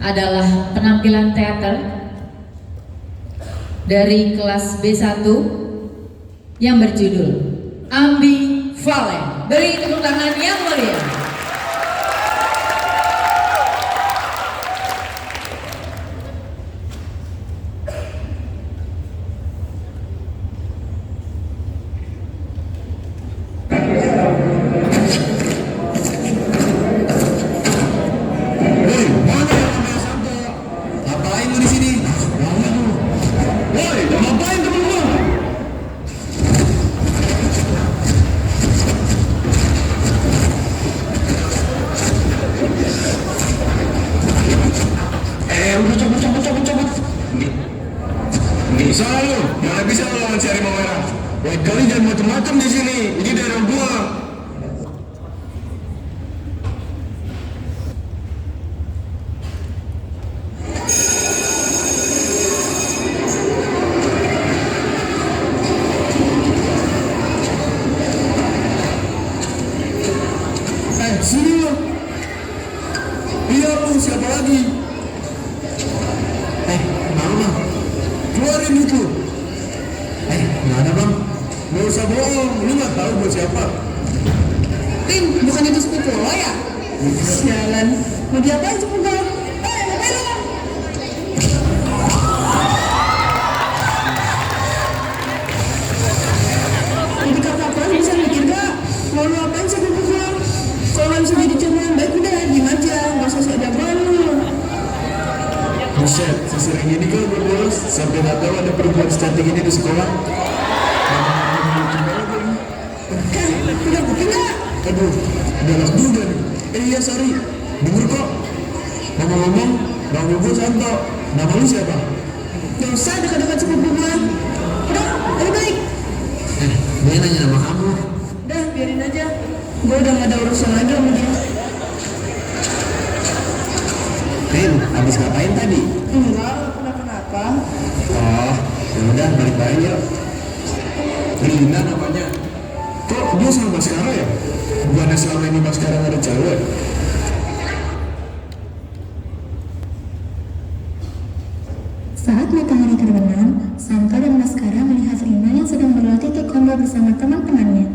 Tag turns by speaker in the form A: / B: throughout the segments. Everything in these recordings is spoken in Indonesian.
A: adalah penampilan teater dari kelas B1 yang berjudul Ambivalen. Beri tepuk tangan yang meriah.
B: Salah lu, mana bisa lu lawan si harimau merah? Lain kali jangan macam-macam di sini. Ini daerah gua. Sini lu. Iya lu, siapa lagi? Mana? Keluarin itu. Nggak ada bang. Nggak usah bohong, lu nggak tahu gue siapa.
C: Tim, bukan itu sepupu lo ya? Sialan, mau diapain sepupu lo? Ngapain lo? Jadi kakak bisa mikir gak? Mau lu apain sepupu lo? Kalau nggak bisa jadi cowok yang baik udah diem aja, nggak usah sok jagoan lu.
B: Buset, sesering ini kan gue bolos sampai nggak tahu ada perempuan secantik ini di sekolah.
C: Udah bukti nggak?
B: Aduh, udah anak juga nih. Iya sorry, denger kok. Ngomong-ngomong, bang gue Santo. Nama lu siapa?
C: Gak usah dekat-dekat sepupu gue. Udah, lebih baik.
B: Dia nanya nama kamu.
C: Udah, biarin aja. Gue udah gak ada urusan lagi sama dia.
B: Rin, habis ngapain tadi?
C: Enggak, kenapa-kenapa.
B: Oh, ya udah balik-balik yuk. Rina namanya. Kok dia sama Baskara ya? Bukannya selama ini Baskara nggak ada cewek?
D: Saat matahari terbenam, Santo dan Baskara melihat Rina yang sedang berlatih taekwondo bersama teman-temannya.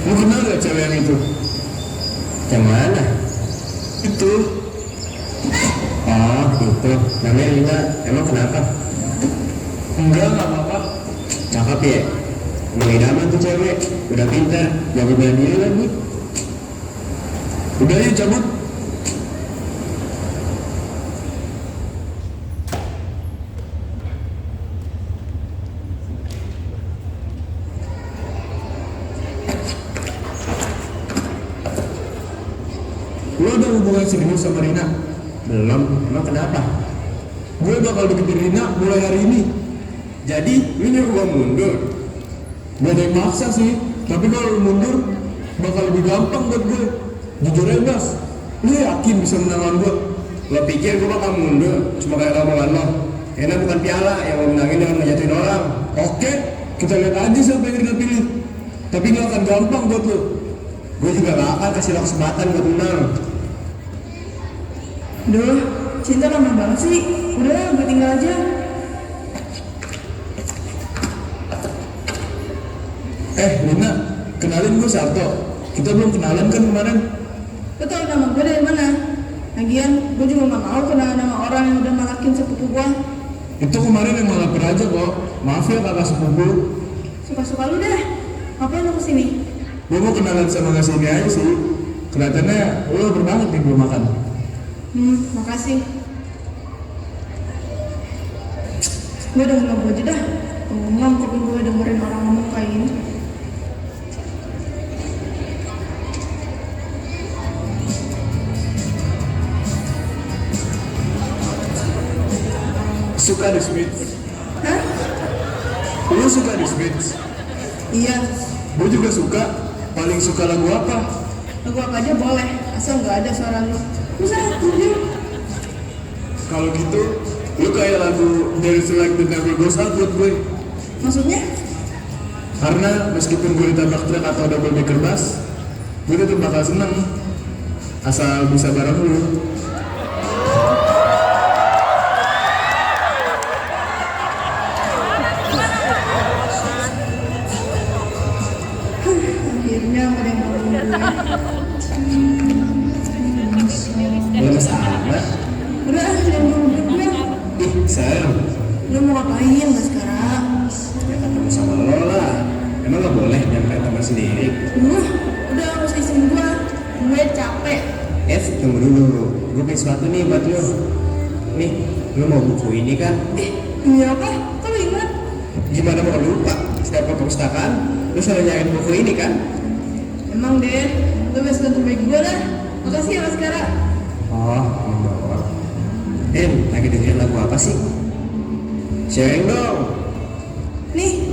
B: Lu kenal gak cewek yang itu? Yang mana? Itu. Oh, itu. Namanya Rina. Emang kenapa? Enggak apa-apa. Cakep ya? Mulai daman tuh cewek. Udah pintar. Jago bela diri lagi. Udah yuk cabut. Lo ada hubungan serius sama Rina? Belum, emang kenapa? Gue bakal deketin Rina mulai hari ini. Jadi, lu nyuruh gue mundur? Gak ada yang maksa sih, tapi kalau lu mundur, bakal lebih gampang buat gue. Jujur aja Bas, lu yakin bisa menang lawan gue? Lo pikir gue bakal mundur, cuma kayak omongan lo? Enak bukan piala yang mau menangin dengan ngejatuhin orang. Oke, kita lihat aja siapa yang Rina pilih. Tapi gak akan gampang buat lo. Gue juga gak akan kasih lo kesempatan buat menang.
C: Duh, cinta lama banget sih. Udah, gue tinggal aja.
B: Lina, kenalin gue Sarto. Kita belum kenalan kan kemarin?
C: Lo tau nama gue dari mana? Lagian, gue juga gak mau kenalan nama orang yang udah malakin sepupu gue.
B: Itu kemarin yang malah aja kok. Maaf ya kakak sepupu.
C: Suka-suka lu deh. Ngapain lo kesini?
B: Gue mau kenalan sama ngasih ini aja sih. Kelihatannya lo lapar banget nih belum makan.
C: Makasih. Gue udah nggak aja dah. Ngomong tapi gue dengerin orang ngomong kayak gini.
B: Suka The Smiths?
C: Hah?
B: Lo suka The Smiths?
C: Iya.
B: Gue juga suka. Paling suka lagu apa?
C: Lagu apa aja boleh. Asal nggak ada suara lu. Bisa, tunjuk.
B: Kalau gitu, Lu kayak lagu There Is a Light That Never Goes Out buat gue.
C: Maksudnya?
B: Karena meskipun gue ditabrak truk atau double decker bus, gue tetap bakal seneng asal bisa bareng lu.
C: Akhirnya ada yang mau gue.
B: Lu sama?
C: Udah, jangan gue.
B: Ih, sayang.
C: Lu mau ngapain sekarang?
B: Ya ketemu sama lo lah. Emang gak boleh nyampe teman sendiri?
C: Udah gak usah isin gue. Gue capek.
B: Tunggu dulu. Gue punya sesuatu nih buat lo. Nih, lo mau buku ini kan?
C: Ini apa? Kok lu ingat?
B: Gimana mau lupa? Setiap ke perpustakaan, lo selalu nyariin buku ini kan?
C: Emang deh, lu best friend terbaik gue dah. Makasih ya Mas Kara.
B: Oh, lagi dengerin lagu apa sih? Sharing dong.
C: Nih,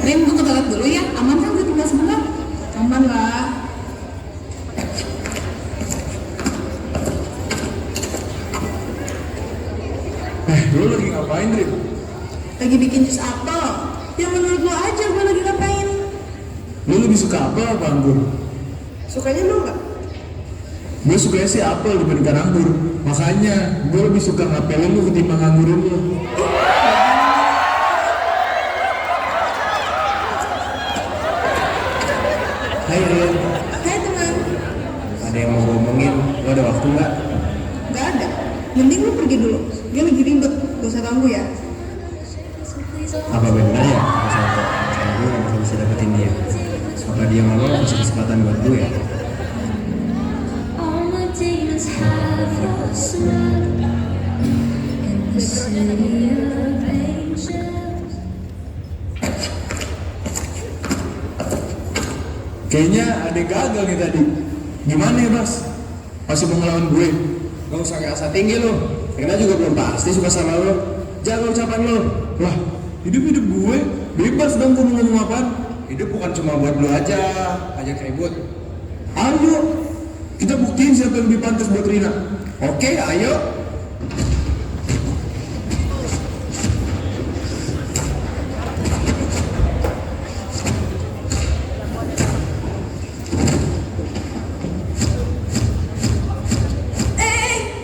A: Rin, gue ke toilet dulu ya. Aman kan gue tinggal sebentar?
C: aman lah.
B: Lo lagi ngapain, Rin?
C: Lagi bikin jus apel. Yang menurut lo aja gue lagi ngapain.
B: Lo lebih suka apel apa anggur?
C: Sukanya lo nggak?
B: Gue sukanya sih apel dibandingkan anggur. Makanya gue lebih suka ngapelin lo ketimbang anggurin lo. Hai Rin,
C: Hai teman.
B: ada yang mau ngomongin? Lo ada waktu nggak?
C: Nggak ada. Mending lo pergi dulu. Dia lagi ribet. Gak usah ganggu ya.
B: Apa benar ya? Kalau gue gak bakal bisa dapetin dia. Apa dia mau kasih kesempatan buat gue ya?
E: All my demons have your smell in the city of angels.
B: Kayaknya ada yang gagal nih tadi. Gimana ya Bas? Masih mau ngelawan gue? Gak usah ngerasa tinggi lo. Karena juga belum pasti suka sama lo. Jaga ucapan lo. Lah, hidup gue bebas dong gue mau ngomong apaan. Hidup bukan cuma buat lo aja. Ajak ribut. Ayo, kita buktiin siapa yang lebih pantas buat Rina. Oke, ayo.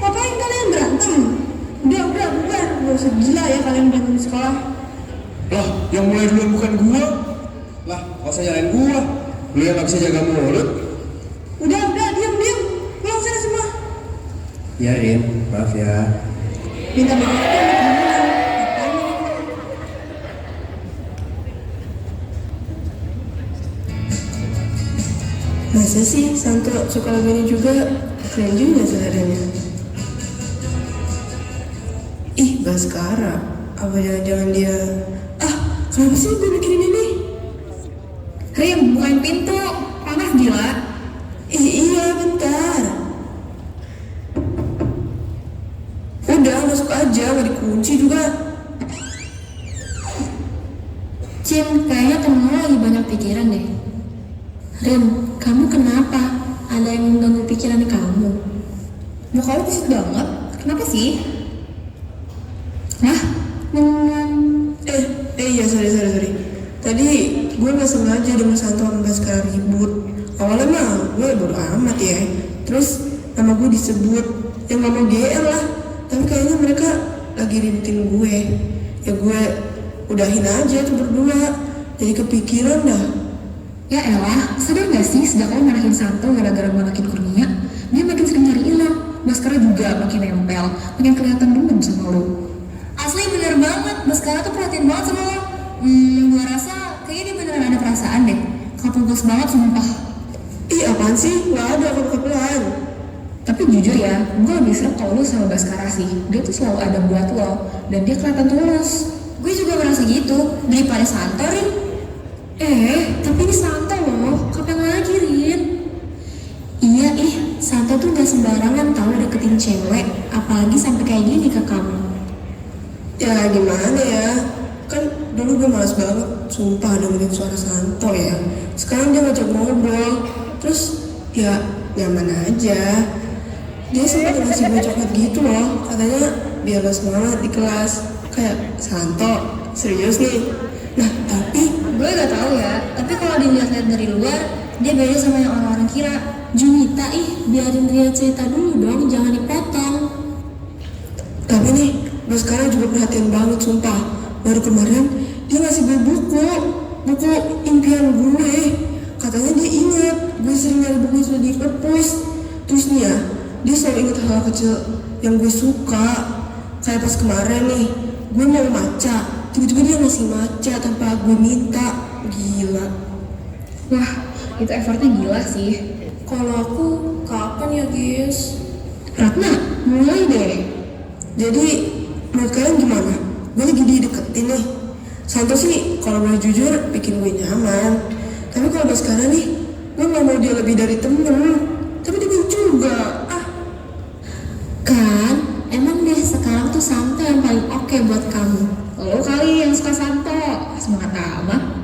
C: Ngapain kalian berantem? Udah, bubar. Gak usah gila ya kalian berantem di sekolah.
B: Lah, yang mulai duluan bukan gua. Lah, gak usah nyalain gua. Lu yang gak bisa jaga mulut.
C: Udah, diam. Pulang sana semua.
B: Ya Rin, maaf ya.
C: Minta maaf ya sama temen-temen. Masa sih Santo suka lagu ini juga? Keren juga seleranya. Ih, Baskara. Apa jangan-jangan dia... kenapa sih gue mikirin ini?
A: Rin, bukain pintu. Panas gila.
C: Iya, bentar. Udah, masuk aja. Gak dikunci juga.
D: Cim, kayaknya temen lo lagi banyak pikiran deh. Rin, kamu kenapa? Ada yang mengganggu pikiran kamu?
A: Muka lu kusut banget. Kenapa sih?
D: Nah, ngomong.
C: Iya, sorry. Tadi gue gak sengaja denger Santo sama Baskara ribut. Awalnya mah gue bodo amat ya. Terus nama gue disebut. Ya gak mau GR lah. Tapi kayaknya mereka lagi ributin gue. Ya gue udahin aja tuh berdua. Jadi kepikiran dah.
D: Ya elah, sadar gak sih sejak lo marahin Santo gara-gara marahin Kurnia, dia makin sering nyariin lo. Baskara juga makin nempel, makin kelihatan demen sama lo.
A: Asli bener banget. Baskara tuh perhatiin banget sama lo. Gue rasa kayaknya dia beneran ada perasaan deh. Couple banget sumpah.
C: Ih, apaan sih? Gak ada kepelan.
D: Tapi jujur ya, gue lebih serem kalau lo sama Baskara sih. Dia tuh selalu ada buat lo, dan dia kelihatan tulus.
A: Gue juga merasa gitu. Daripada Santo, Rin.
D: Tapi ini Santo loh, kapan lagi Rin? Iya Santo tuh gak sembarangan tau deketin cewek, apalagi sampai kayak gini ke kamu.
C: Ya gimana ya? Kan dulu gue malas banget, sumpah dengerin suara Santo ya. Sekarang dia ngajak ngobrol, terus ya nyaman aja. Dia sempat ngasih gue coklat gitu loh, katanya biar lo semangat di kelas. Kayak, Santo, serius nih? Nah, tapi
A: Gue gak tahu ya, tapi kalau dilihat-lihat dari luar, dia beda sama yang orang-orang kira.
E: Junita biarin dia cerita dulu dong, jangan dipotong.
C: Tapi nih, gue sekarang juga perhatian banget sumpah. Baru kemarin dia ngasih gue buku impian gue. Katanya dia ingat gue sering nyari buku itu di perpus. Terus nih ya, dia selalu ingat hal kecil yang gue suka. Kayak pas kemarin nih, gue mau maca, tiba-tiba dia ngasih maca tanpa gue minta. Gila.
D: Wah, itu effortnya gila sih.
E: Kalau aku kapan ya guys?
D: Ratna, mulai deh.
C: Jadi menurut kalian gimana? Gue lagi dideketin nih. Santo sih kalau boleh jujur bikin gue nyaman. Tapi kalau udah sekarang nih, gue gak mau dia lebih dari temen. Tapi dia juga.
E: Kan, emang deh sekarang tuh Santo yang paling oke buat kamu.
D: Lo kali yang suka Santo, semangat amat.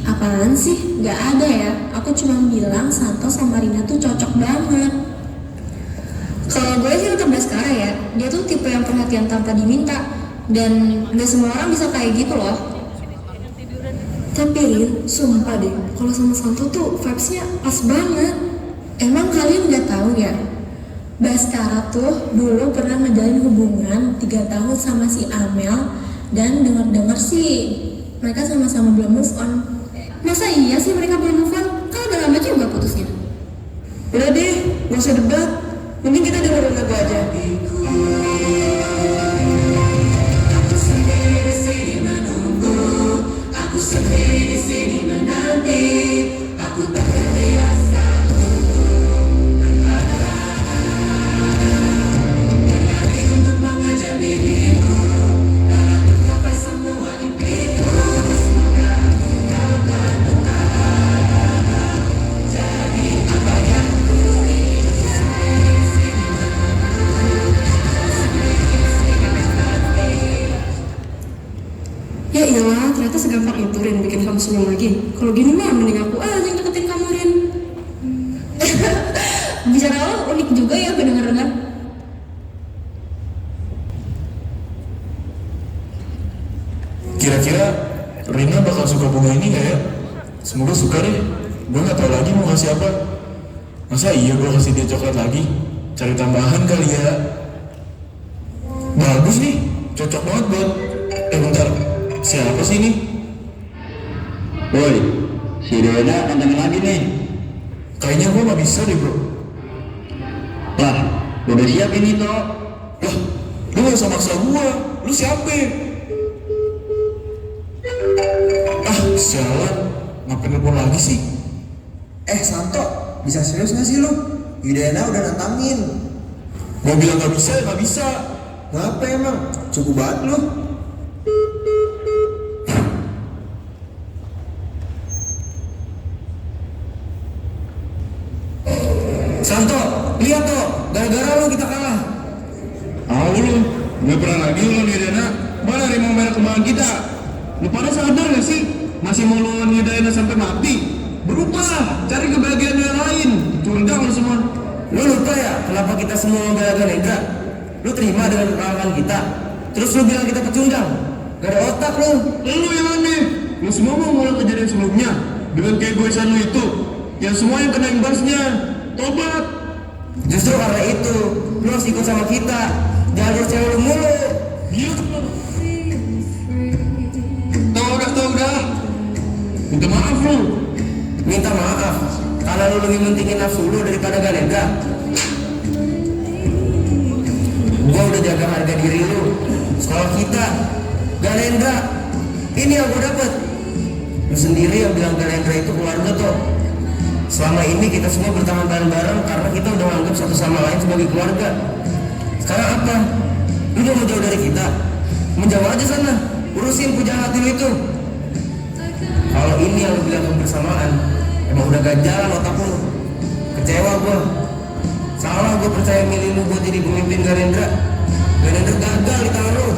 E: Apaan sih? Gak ada ya. Aku cuma bilang Santo sama Rina tuh cocok banget.
A: Kalau gue sih tetap Baskara ya, dia tuh tipe yang perhatian tanpa diminta. Dan gak semua orang bisa kayak gitu loh.
E: Tapi Rin, sumpah deh, kalau sama Santo tuh vibes-nya pas banget. Emang kalian gak tahu ya? Baskara tuh dulu pernah ngejalin hubungan 3 tahun sama si Amel. Dan dengar-dengar sih mereka sama-sama belum move on.
A: Masa iya sih mereka belum move on? Kan udah lama juga putusnya.
C: Udah deh, gak usah debat. Mending kita dengerin lagu aja.
A: Ya iyalah, ternyata segampang itu Rin bikin kamu senyum lagi. Kalau gini mah mending aku aja yang deketin kamu Rin. Bicara lo unik juga ya gue denger-denger.
B: Kira-kira Rina bakal suka bunga ini gak ya? Semoga suka deh. Gue gak tau lagi mau kasih apa. Masa iya gue kasih dia coklat lagi? Cari tambahan kali ya. Bagus nih, cocok banget buat. Bentar, siapa sih ini?
F: Woi, si Rena nantangin lagi nih.
B: Kayaknya gue gak bisa deh bro.
F: Lah, udah siap ini toh.
B: Lah, lu gak usah maksa gue. Lu siapa? Ah, sialan. Ngapain nelfon lagi sih?
G: Santo, bisa serius gak sih lu? Yudena udah nantangin.
B: Gue bilang gak bisa ya gak bisa.
G: Ngapa emang? Cukup banget lu.
B: Santo, lihat toh, gara-gara lu kita kalah. Lu, gue pernah lagi lu nih Dena. Mana harimau merah kembangan kita? Lu pada sadar gak sih? Masih mau lu ngedain sampai mati? Berubah, cari kebahagiaan yang lain. Cundang lu semua.
G: Lu lupa ya kenapa kita semua membela Hendra? Lu terima dengan kekalahan kita, terus lu bilang kita pecundang. Gak ada otak lu.
B: Lu yang aneh. Lu semua mau ngulang kejadian sebelumnya dengan keegoisan lu itu. Yang semua yang kena imbasnya. Tobat.
G: Justru karena itu, lu harus ikut sama kita. Jangan harus cewek lu mulu.
B: Gila. Tau udah. Minta maaf lu.
G: Minta maaf karena lu lebih mentingin nafsu lu daripada Galenda. Gua udah jaga harga diri lu, sekolah kita, Galenda. Ini yang gua dapet. Lu sendiri yang bilang Galenda itu keluarga toh. Selama ini kita semua bertahan bareng-bareng karena kita udah menganggap satu sama lain sebagai keluarga. Sekarang apa? Lu udah mau jauh dari kita? Menjauh aja sana, urusin pujaan hati lu itu. Kalau ini yang lu bilang kebersamaan, emang udah gak jalan otak lu. Kecewa gua. Salah gua percaya milih lu buat jadi pemimpin Galenda. Galenda gagal di tangan lu.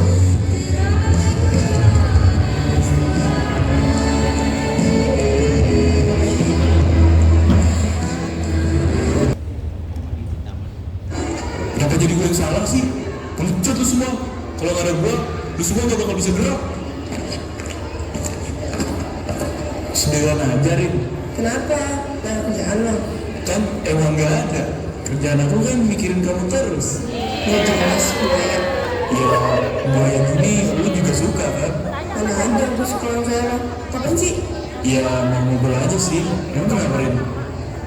B: Giliran aja, Rin.
C: Kenapa? Nah, kerjaan lo.
B: Kan emang gak ada. Kerjaan aku kan mikirin kamu terus.
C: Gak jelas gue.
B: Ya, gue yang ini lu juga suka kan?
C: Mana ada gue suka orang kayak lo. Kapan sih?
B: Ya, mau ngobrol aja sih. Emang kenapa, Rin?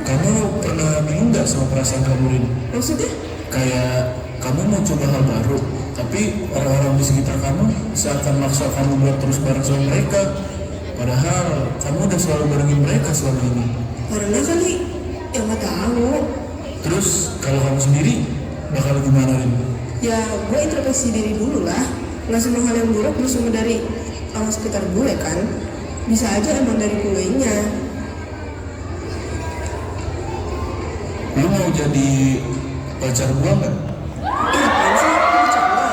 B: Kamu pernah bingung gak sama perasaan kamu, Rin?
C: Maksudnya?
B: Kayak kamu mau coba hal baru, tapi orang-orang di sekitar kamu seakan maksa kamu buat terus bareng sama mereka. Padahal kamu udah selalu barengin mereka selama ini.
C: Karena kali, ya nggak tahu.
B: Terus kalau kamu sendiri bakal gimana, Rin?
C: Ya gue introspeksi diri dulu lah. Nggak semua hal yang buruk harus semua dari orang sekitar gue kan. Bisa aja emang dari gue-nya.
B: Lu mau jadi pacar gua nggak?
C: Iya apaan sih? Gue bercanda.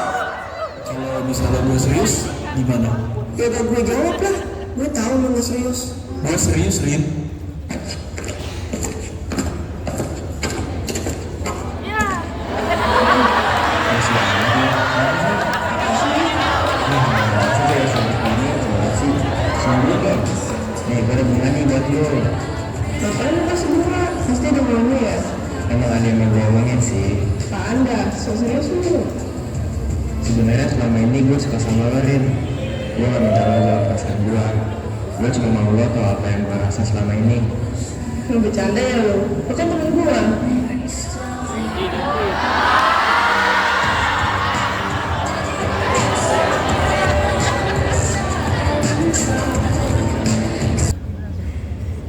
B: Kalau misalnya gua serius, gimana?
C: Ya udah gue jawab lah. Gue tahu lo nggak serius.
B: Gua serius, Rin.
F: Nih, gue ada bunga nih buat lo.
C: Ngapain lo kasih bunga? Pasti ada maunya ya?
F: Emang ada yang mau gue omongin sih.
C: Apaan dah? So serius lu?
F: Sebenarnya selama ini gue suka sama lo, Rin. Gue gak minta lo jawab perasaan gue. Gue cuma mau lo tau apa yang gue rasa selama ini.
C: Lu bercanda ya lo? Lo kan temen gue.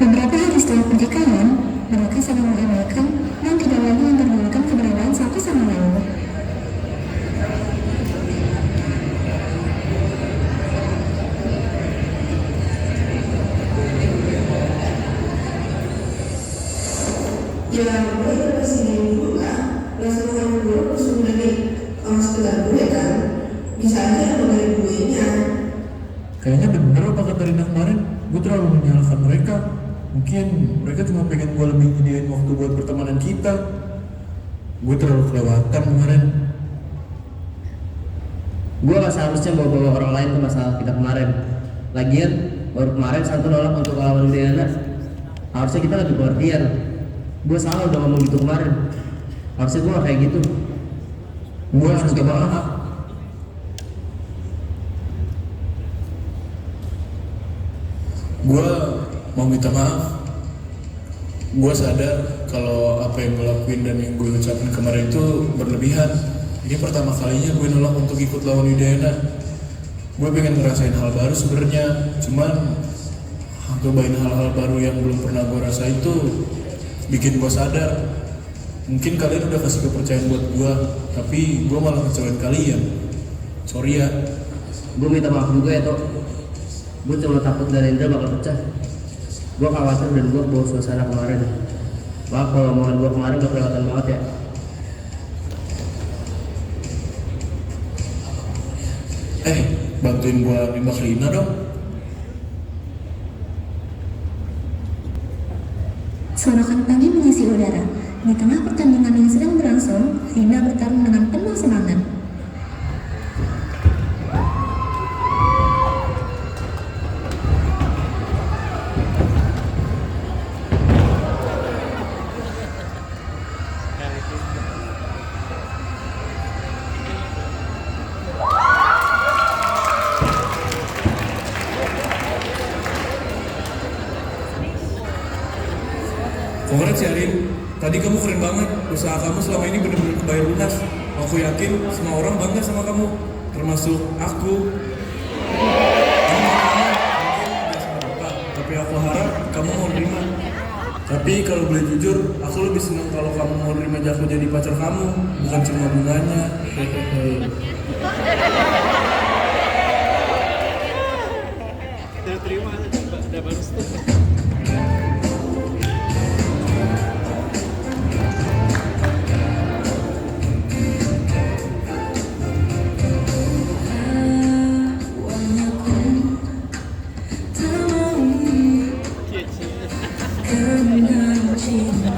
D: Beberapa hari setelah pernikahan, mereka saling mengenalkan dan tidak lagi memperdulikan keberadaan satu sama lain.
C: Ya gue introspeksi diri dulu lah. Nggak semua hal yang buruk harus semua dari orang sekitar gue kan. Bisa aja emang dari gue-nya.
B: Kayaknya bener apa kata Rina kemarin. Gue terlalu menyalahkan mereka. Mungkin mereka cuma pengen gue lebih nyediain waktu buat pertemanan kita. Gue terlalu kelewatan kemarin.
H: Gue gak seharusnya bawa-bawa orang lain ke masalah kita kemarin. Lagian, baru kemarin satu nolak untuk lawan Udayana. Harusnya kita lebih pengertian. Gue salah udah ngomong gitu kemarin. Harusnya gue gak kayak gitu.
B: Gue harus minta maaf. Gue mau minta maaf. Gue sadar kalau apa yang gue lakuin dan yang gue ucapin kemarin itu berlebihan. Ini pertama kalinya gue nolak untuk ikut lawan Udayana. Gue pengen ngerasain hal baru sebenarnya, cuman cobain hal-hal baru yang belum pernah gue rasain itu bikin gue sadar. Mungkin kalian udah kasih kepercayaan buat gue, tapi gue malah ngecewain kalian. Sorry ya.
H: Gue minta maaf juga ya, Tok. Gue cuma takut dan Indra bakal pecah. Gue khawatir dan gue bawa suasana kemarin. Maaf kalau omongan gue kemarin gak kelihatan banget ya.
B: Bantuin gue nembak Rina dong.
D: Sorakan pagi mengisi udara. Di tengah pertandingan yang sedang berlangsung, Rina bertarung dengan penuh semangat.
B: Congrats ya Rin, tadi kamu keren banget. Usaha kamu selama ini benar-benar kebayar lunas. Aku yakin semua orang bangga sama kamu, termasuk aku. Kamu mungkin gak seberapa, tapi aku harap kamu mau nerima. Tapi kalau boleh jujur, aku lebih senang kalau kamu mau nerima Jaku jadi pacar kamu, bukan cuma bunganya. Hehehe.
D: Karena cinta